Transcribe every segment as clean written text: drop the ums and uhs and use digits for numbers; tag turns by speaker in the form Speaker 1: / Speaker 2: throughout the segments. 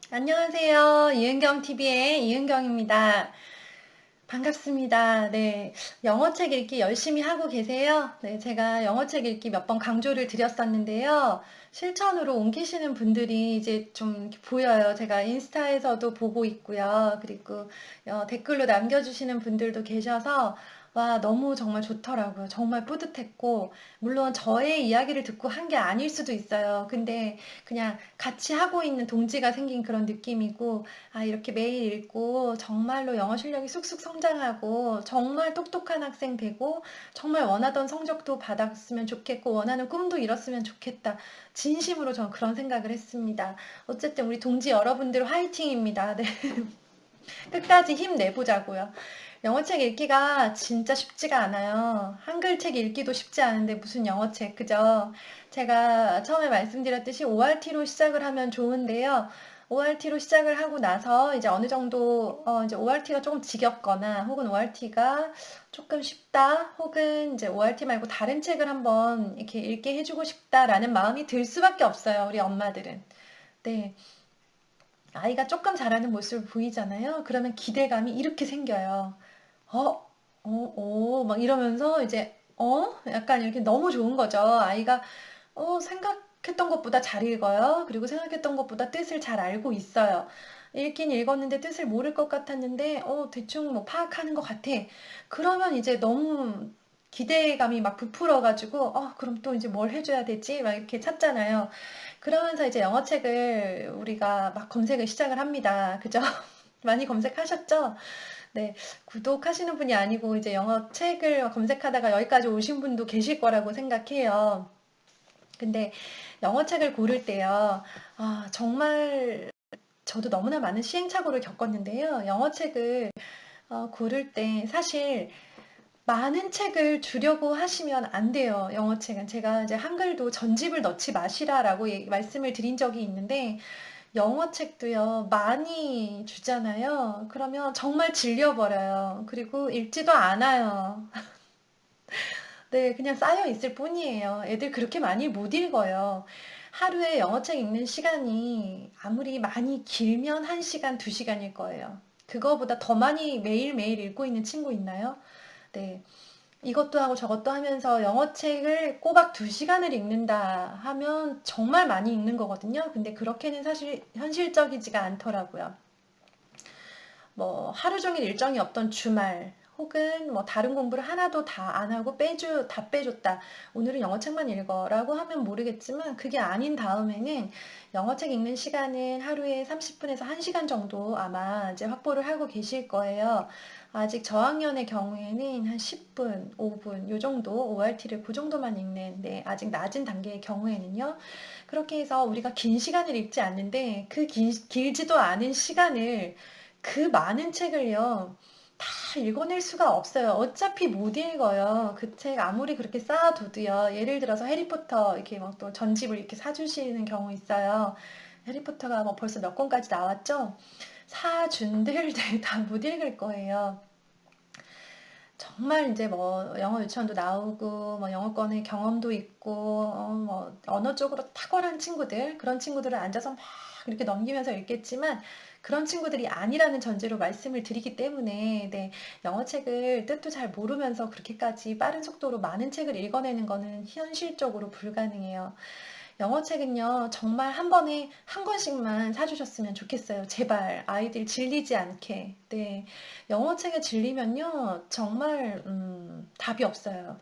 Speaker 1: 안녕하세요. 이은경 TV의 이은경입니다. 반갑습니다. 네. 영어책 읽기 열심히 하고 계세요? 네, 제가 영어책 읽기 몇 번 강조를 드렸었는데요. 실천으로 옮기시는 분들이 이제 좀 보여요. 제가 인스타에서도 보고 있고요. 그리고 댓글로 남겨주시는 분들도 계셔서 와, 너무 정말 좋더라고요. 정말 뿌듯했고, 물론 저의 이야기를 듣고 한 게 아닐 수도 있어요. 근데 그냥 같이 하고 있는 동지가 생긴 그런 느낌이고, 아, 이렇게 매일 읽고 정말로 영어 실력이 쑥쑥 성장하고 정말 똑똑한 학생 되고 정말 원하던 성적도 받았으면 좋겠고 원하는 꿈도 이뤘으면 좋겠다. 진심으로 저는 그런 생각을 했습니다. 어쨌든 우리 동지 여러분들 화이팅입니다. 네. 끝까지 힘내보자고요. 영어책 읽기가 진짜 쉽지가 않아요. 한글책 읽기도 쉽지 않은데 무슨 영어책, 그죠? 제가 처음에 말씀드렸듯이 ORT로 시작을 하면 좋은데요. ORT로 시작을 하고 나서 이제 어느 정도 이제 ORT가 조금 지겹거나 혹은 ORT가 조금 쉽다 혹은 이제 ORT 말고 다른 책을 한번 이렇게 읽게 해주고 싶다라는 마음이 들 수밖에 없어요. 우리 엄마들은. 네. 아이가 조금 잘하는 모습을 보이잖아요. 그러면 기대감이 이렇게 생겨요. 어, 막 이러면서 이제, 약간 이렇게 너무 좋은 거죠. 아이가, 생각했던 것보다 잘 읽어요. 그리고 생각했던 것보다 뜻을 잘 알고 있어요. 읽긴 읽었는데 뜻을 모를 것 같았는데, 대충 뭐 파악하는 것 같아. 그러면 이제 너무 기대감이 막 부풀어가지고, 그럼 또 이제 뭘 해줘야 되지? 막 이렇게 찾잖아요. 그러면서 이제 영어책을 우리가 막 검색을 시작을 합니다. 그죠? 많이 검색하셨죠? 네, 구독하시는 분이 아니고 이제 영어 책을 검색하다가 여기까지 오신 분도 계실 거라고 생각해요. 근데 영어 책을 고를 때요, 정말 저도 너무나 많은 시행착오를 겪었는데요. 영어 책을 고를 때 사실 많은 책을 주려고 하시면 안 돼요. 영어 책은. 제가 이제 한글도 전집을 넣지 마시라라고 말씀을 드린 적이 있는데 영어 책도요, 많이 주잖아요. 그러면 정말 질려버려요. 그리고 읽지도 않아요. 네, 그냥 쌓여 있을 뿐이에요. 애들 그렇게 많이 못 읽어요. 하루에 영어책 읽는 시간이 아무리 많이 길면 1시간, 2시간일 거예요. 그거보다 더 많이 매일매일 읽고 있는 친구 있나요? 네. 이것도 하고 저것도 하면서 영어책을 꼬박 2시간을 읽는다 하면 정말 많이 읽는 거거든요. 근데 그렇게는 사실 현실적이지가 않더라고요. 뭐 하루 종일 일정이 없던 주말 혹은 뭐 다른 공부를 하나도 다 안 하고 다 빼줬다. 오늘은 영어책만 읽어라고 하면 모르겠지만 그게 아닌 다음에는 영어책 읽는 시간은 하루에 30분에서 1시간 정도 아마 이제 확보를 하고 계실 거예요. 아직 저학년의 경우에는 한 10분, 5분 요 정도 ORT를 그 정도만 읽는데 아직 낮은 단계의 경우에는요. 그렇게 해서 우리가 긴 시간을 읽지 않는데 그 길지도 않은 시간을 그 많은 책을요, 다 읽어낼 수가 없어요. 어차피 못 읽어요. 그 책 아무리 그렇게 쌓아둬도요. 예를 들어서 해리포터 이렇게 막 또 전집을 이렇게 사주시는 경우 있어요. 해리포터가 뭐 벌써 몇 권까지 나왔죠? 사준들 다 못 읽을 거예요. 정말 이제 뭐 영어 유치원도 나오고 뭐 영어권의 경험도 있고 뭐 언어 쪽으로 탁월한 친구들 그런 친구들은 앉아서 막 이렇게 넘기면서 읽겠지만 그런 친구들이 아니라는 전제로 말씀을 드리기 때문에 네, 영어 책을 뜻도 잘 모르면서 그렇게까지 빠른 속도로 많은 책을 읽어내는 거는 현실적으로 불가능해요. 영어책은요, 정말 한 번에 한 권씩만 사주셨으면 좋겠어요. 제발, 아이들 질리지 않게. 네. 영어책에 질리면요, 정말, 답이 없어요.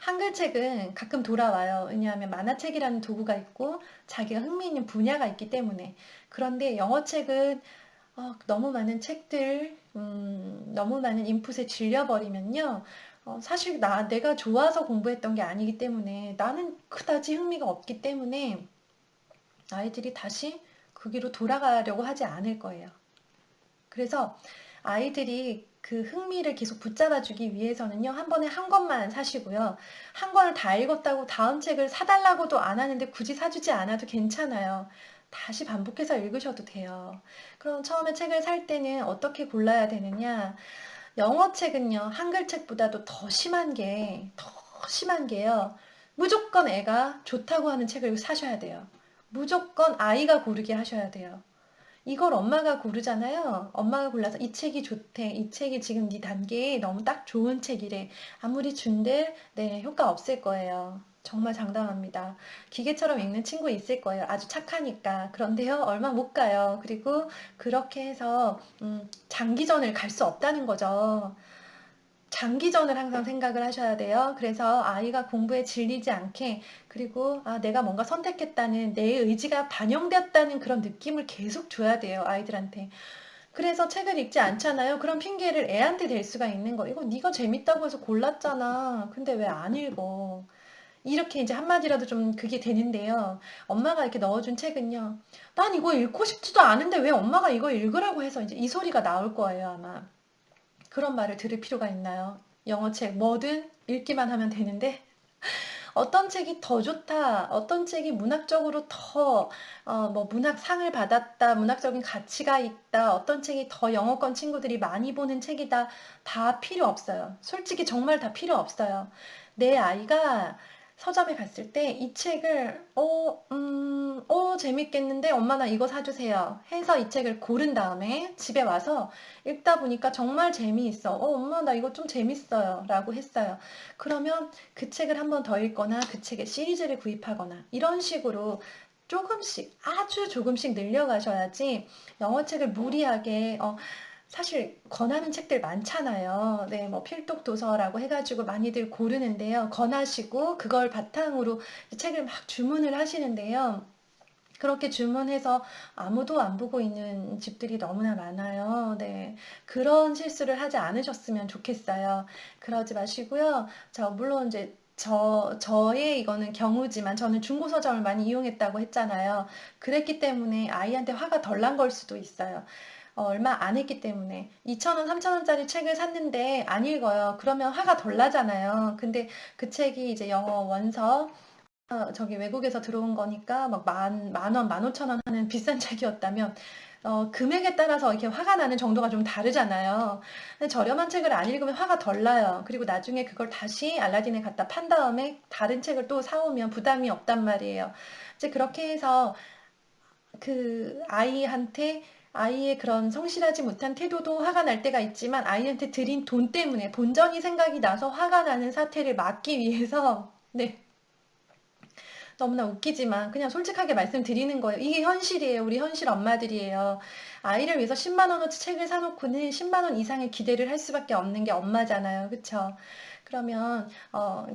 Speaker 1: 한글책은 가끔 돌아와요. 왜냐하면 만화책이라는 도구가 있고, 자기가 흥미있는 분야가 있기 때문에. 그런데 영어책은 너무 많은 책들, 너무 많은 인풋에 질려버리면요. 사실 내가 좋아서 공부했던 게 아니기 때문에 나는 그다지 흥미가 없기 때문에 아이들이 다시 거기로 돌아가려고 하지 않을 거예요. 그래서 아이들이 그 흥미를 계속 붙잡아주기 위해서는요, 한 번에 한 권만 사시고요. 한 권을 다 읽었다고 다음 책을 사달라고도 안 하는데 굳이 사주지 않아도 괜찮아요. 다시 반복해서 읽으셔도 돼요. 그럼 처음에 책을 살 때는 어떻게 골라야 되느냐? 영어 책은요, 한글 책보다도 더 심한 게요. 무조건 애가 좋다고 하는 책을 사셔야 돼요. 무조건 아이가 고르게 하셔야 돼요. 이걸 엄마가 고르잖아요. 엄마가 골라서 이 책이 좋대. 이 책이 지금 네 단계에 너무 딱 좋은 책이래. 아무리 준들, 네, 효과 없을 거예요. 정말 장담합니다. 기계처럼 읽는 친구 있을 거예요. 아주 착하니까. 그런데요, 얼마 못 가요. 그리고 그렇게 해서 장기전을 갈 수 없다는 거죠. 장기전을 항상 생각을 하셔야 돼요. 그래서 아이가 공부에 질리지 않게, 그리고 내가 뭔가 선택했다는 내 의지가 반영되었다는 그런 느낌을 계속 줘야 돼요, 아이들한테. 그래서 책을 읽지 않잖아요. 그런 핑계를 애한테 댈 수가 있는 거. 이거 네가 재밌다고 해서 골랐잖아. 근데 왜 안 읽어? 이렇게 이제 한마디라도 좀 그게 되는데요. 엄마가 이렇게 넣어준 책은요. 난 이거 읽고 싶지도 않은데 왜 엄마가 이거 읽으라고 해서 이제 이 소리가 나올 거예요, 아마. 그런 말을 들을 필요가 있나요? 영어책 뭐든 읽기만 하면 되는데 어떤 책이 더 좋다, 어떤 책이 문학적으로 더 뭐 문학상을 받았다, 문학적인 가치가 있다, 어떤 책이 더 영어권 친구들이 많이 보는 책이다, 다 필요 없어요. 솔직히 정말 다 필요 없어요. 내 아이가 서점에 갔을 때 이 책을 재밌겠는데 엄마 나 이거 사주세요 해서 이 책을 고른 다음에 집에 와서 읽다 보니까 정말 재미있어. 엄마 나 이거 좀 재밌어요 라고 했어요. 그러면 그 책을 한 번 더 읽거나 그 책의 시리즈를 구입하거나 이런 식으로 조금씩 아주 조금씩 늘려가셔야지 영어책을 무리하게 사실 권하는 책들 많잖아요. 네, 뭐 필독 도서라고 해가지고 많이들 고르는데요. 권하시고 그걸 바탕으로 책을 막 주문을 하시는데요. 그렇게 주문해서 아무도 안 보고 있는 집들이 너무나 많아요. 네. 그런 실수를 하지 않으셨으면 좋겠어요. 그러지 마시고요. 물론 이제 저의 이거는 경우지만 저는 중고서점을 많이 이용했다고 했잖아요. 그랬기 때문에 아이한테 화가 덜 난 걸 수도 있어요. 얼마 안 했기 때문에 2,000원, 3,000원짜리 책을 샀는데 안 읽어요. 그러면 화가 덜 나잖아요. 근데 그 책이 이제 영어 원서 저기 외국에서 들어온 거니까 막 만 원, 15,000원 하는 비싼 책이었다면 금액에 따라서 이렇게 화가 나는 정도가 좀 다르잖아요. 근데 저렴한 책을 안 읽으면 화가 덜 나요. 그리고 나중에 그걸 다시 알라딘에 갖다 판 다음에 다른 책을 또 사오면 부담이 없단 말이에요. 이제 그렇게 해서 그 아이의 그런 성실하지 못한 태도도 화가 날 때가 있지만 아이한테 드린 돈 때문에 본전이 생각이 나서 화가 나는 사태를 막기 위해서 네. 너무나 웃기지만 그냥 솔직하게 말씀드리는 거예요. 이게 현실이에요. 우리 현실 엄마들이에요. 아이를 위해서 10만 원어치 책을 사놓고는 10만 원 이상의 기대를 할 수밖에 없는 게 엄마잖아요. 그쵸? 그러면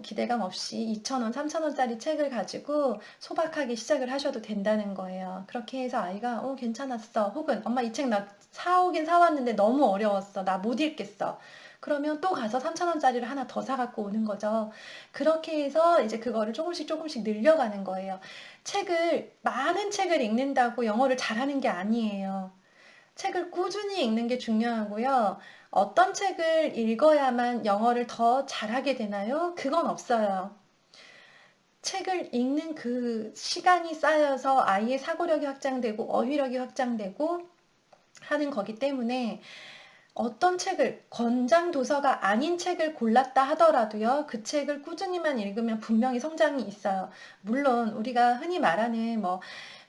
Speaker 1: 기대감 없이 2,000원, 3,000원짜리 책을 가지고 소박하게 시작을 하셔도 된다는 거예요. 그렇게 해서 아이가 괜찮았어. 혹은 엄마 이 책 나 사오긴 사왔는데 너무 어려웠어. 나 못 읽겠어. 그러면 또 가서 3,000원짜리를 하나 더 사갖고 오는 거죠. 그렇게 해서 이제 그거를 조금씩 조금씩 늘려가는 거예요. 많은 책을 읽는다고 영어를 잘하는 게 아니에요. 책을 꾸준히 읽는 게 중요하고요. 어떤 책을 읽어야만 영어를 더 잘하게 되나요? 그건 없어요. 책을 읽는 그 시간이 쌓여서 아이의 사고력이 확장되고 어휘력이 확장되고 하는 거기 때문에 어떤 책을 권장 도서가 아닌 책을 골랐다 하더라도요. 그 책을 꾸준히만 읽으면 분명히 성장이 있어요. 물론 우리가 흔히 말하는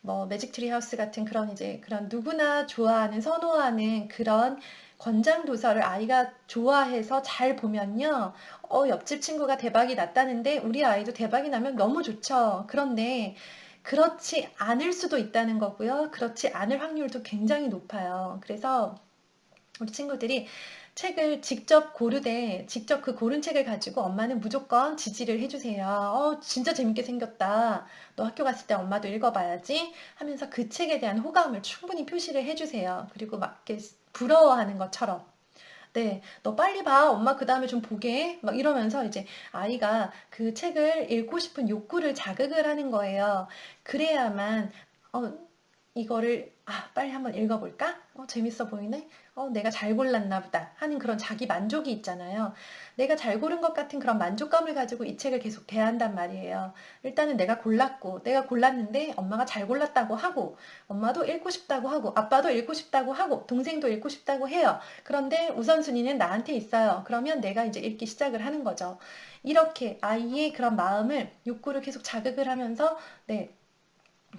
Speaker 1: 뭐 매직 트리 하우스 같은 그런 이제 그런 누구나 좋아하는 선호하는 그런 권장 도서를 아이가 좋아해서 잘 보면요. 옆집 친구가 대박이 났다는데 우리 아이도 대박이 나면 너무 좋죠. 그런데 그렇지 않을 수도 있다는 거고요. 그렇지 않을 확률도 굉장히 높아요. 그래서 우리 친구들이 책을 직접 고르되 직접 그 고른 책을 가지고 엄마는 무조건 지지를 해주세요. 진짜 재밌게 생겼다. 너 학교 갔을 때 엄마도 읽어봐야지 하면서 그 책에 대한 호감을 충분히 표시를 해주세요. 그리고 막 이렇게 부러워하는 것처럼. 네, 너 빨리 봐. 엄마 그 다음에 좀 보게. 막 이러면서 이제 아이가 그 책을 읽고 싶은 욕구를 자극을 하는 거예요. 그래야만, 어, 이거를 빨리 한번 읽어볼까? 재밌어 보이네? 내가 잘 골랐나 보다 하는 그런 자기 만족이 있잖아요. 내가 잘 고른 것 같은 그런 만족감을 가지고 이 책을 계속 대한단 말이에요. 일단은 내가 골랐는데 엄마가 잘 골랐다고 하고 엄마도 읽고 싶다고 하고 아빠도 읽고 싶다고 하고 동생도 읽고 싶다고 해요. 그런데 우선순위는 나한테 있어요. 그러면 내가 이제 읽기 시작을 하는 거죠. 이렇게 아이의 그런 마음을 욕구를 계속 자극을 하면서 네,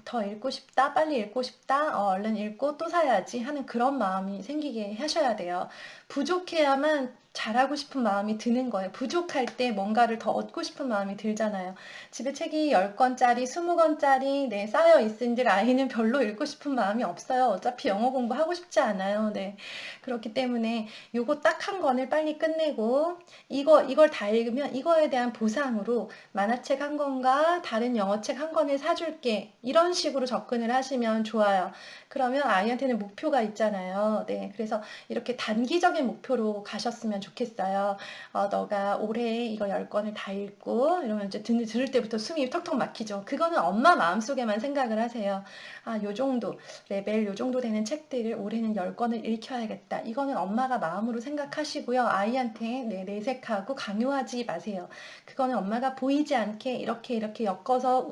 Speaker 1: 더 읽고 싶다, 빨리 읽고 싶다, 얼른 읽고 또 사야지 하는 그런 마음이 생기게 하셔야 돼요. 부족해야만 잘하고 싶은 마음이 드는 거예요. 부족할 때 뭔가를 더 얻고 싶은 마음이 들잖아요. 집에 책이 10권짜리, 20권짜리 네, 쌓여 있은들 아이는 별로 읽고 싶은 마음이 없어요. 어차피 영어 공부하고 싶지 않아요. 네. 그렇기 때문에 요거 딱 한 권을 빨리 끝내고 이걸 다 읽으면 이거에 대한 보상으로 만화책 한 권과 다른 영어책 한 권을 사줄게. 이런 식으로 접근을 하시면 좋아요. 그러면 아이한테는 목표가 있잖아요. 네. 그래서 이렇게 단기적인 목표로 가셨으면 좋겠어요. 너가 올해 이거 10권을 다 읽고 이러면 이제 들을 때부터 숨이 턱턱 막히죠. 그거는 엄마 마음속에만 생각을 하세요. 아, 요 정도 레벨 요 정도 되는 책들을 올해는 10권을 읽혀야겠다. 이거는 엄마가 마음으로 생각하시고요. 아이한테 내색하고 강요하지 마세요. 그거는 엄마가 보이지 않게 이렇게 엮어서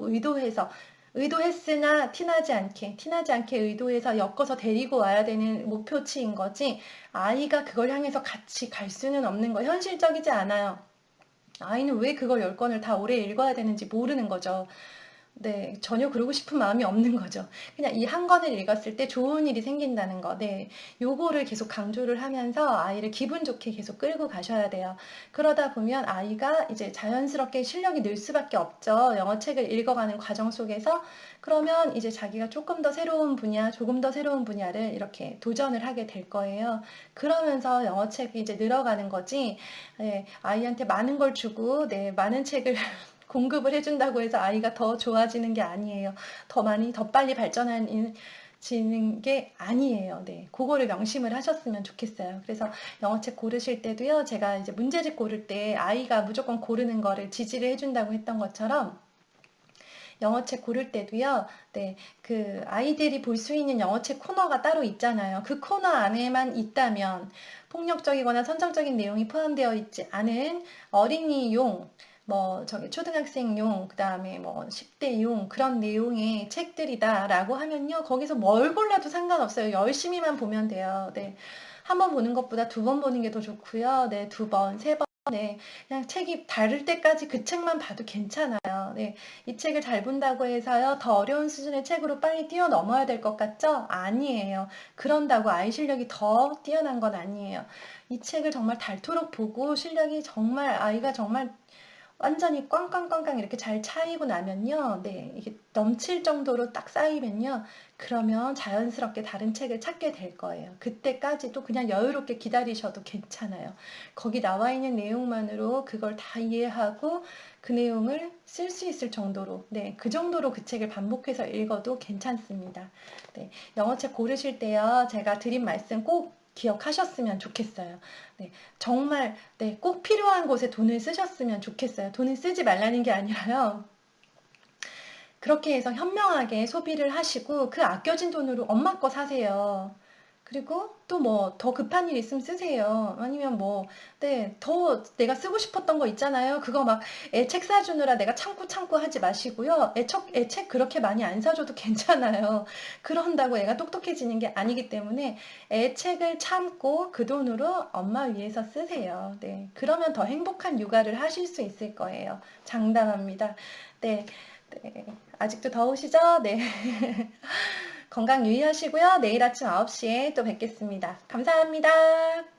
Speaker 1: 의도했으나 티나지 않게 의도해서 엮어서 데리고 와야 되는 목표치인 거지, 아이가 그걸 향해서 같이 갈 수는 없는 거, 현실적이지 않아요. 아이는 왜 그걸 10권을 다 오래 읽어야 되는지 모르는 거죠. 네, 전혀 그러고 싶은 마음이 없는 거죠. 그냥 이 한 권을 읽었을 때 좋은 일이 생긴다는 거. 네, 요거를 계속 강조를 하면서 아이를 기분 좋게 계속 끌고 가셔야 돼요. 그러다 보면 아이가 이제 자연스럽게 실력이 늘 수밖에 없죠. 영어 책을 읽어가는 과정 속에서. 그러면 이제 자기가 조금 더 새로운 분야, 조금 더 새로운 분야를 이렇게 도전을 하게 될 거예요. 그러면서 영어 책이 이제 늘어가는 거지. 네, 아이한테 많은 걸 주고, 네, 많은 책을 공급을 해준다고 해서 아이가 더 좋아지는 게 아니에요. 더 많이, 더 빨리 발전하지는 게 아니에요. 네. 그거를 명심을 하셨으면 좋겠어요. 그래서 영어책 고르실 때도요, 제가 이제 문제집 고를 때 아이가 무조건 고르는 거를 지지를 해준다고 했던 것처럼, 영어책 고를 때도요, 네, 그 아이들이 볼 수 있는 영어책 코너가 따로 있잖아요. 그 코너 안에만 있다면 폭력적이거나 선정적인 내용이 포함되어 있지 않은 어린이용, 뭐 저기 초등학생용, 그다음에 뭐 10대용 그런 내용의 책들이다라고 하면요, 거기서 뭘 골라도 상관없어요. 열심히만 보면 돼요. 네. 한 번 보는 것보다 두 번 보는 게 더 좋고요. 네, 두 번, 세 번. 네, 그냥 책이 다를 때까지 그 책만 봐도 괜찮아요. 네, 이 책을 잘 본다고 해서요, 더 어려운 수준의 책으로 빨리 뛰어넘어야 될 것 같죠? 아니에요. 그런다고 아이 실력이 더 뛰어난 건 아니에요. 이 책을 정말 닳도록 보고 실력이 정말, 아이가 정말 완전히 꽝꽝꽝꽝 이렇게 잘 차이고 나면요, 네, 이게 넘칠 정도로 딱 쌓이면요, 그러면 자연스럽게 다른 책을 찾게 될 거예요. 그때까지도 그냥 여유롭게 기다리셔도 괜찮아요. 거기 나와 있는 내용만으로 그걸 다 이해하고 그 내용을 쓸 수 있을 정도로, 네, 그 정도로 그 책을 반복해서 읽어도 괜찮습니다. 네, 영어책 고르실 때요, 제가 드린 말씀 꼭 기억하셨으면 좋겠어요. 네, 정말 네, 꼭 필요한 곳에 돈을 쓰셨으면 좋겠어요. 돈을 쓰지 말라는 게 아니라요. 그렇게 해서 현명하게 소비를 하시고 그 아껴진 돈으로 엄마 거 사세요. 그리고 또 뭐 더 급한 일 있으면 쓰세요. 아니면 뭐, 네, 더 내가 쓰고 싶었던 거 있잖아요. 그거 막 애 책 사주느라 내가 참고 하지 마시고요. 애 책 그렇게 많이 안 사줘도 괜찮아요. 그런다고 애가 똑똑해지는 게 아니기 때문에 애 책을 참고 그 돈으로 엄마 위해서 쓰세요. 네, 그러면 더 행복한 육아를 하실 수 있을 거예요. 장담합니다. 네. 네. 아직도 더우시죠? 네. 건강 유의하시고요. 내일 아침 9시에 또 뵙겠습니다. 감사합니다.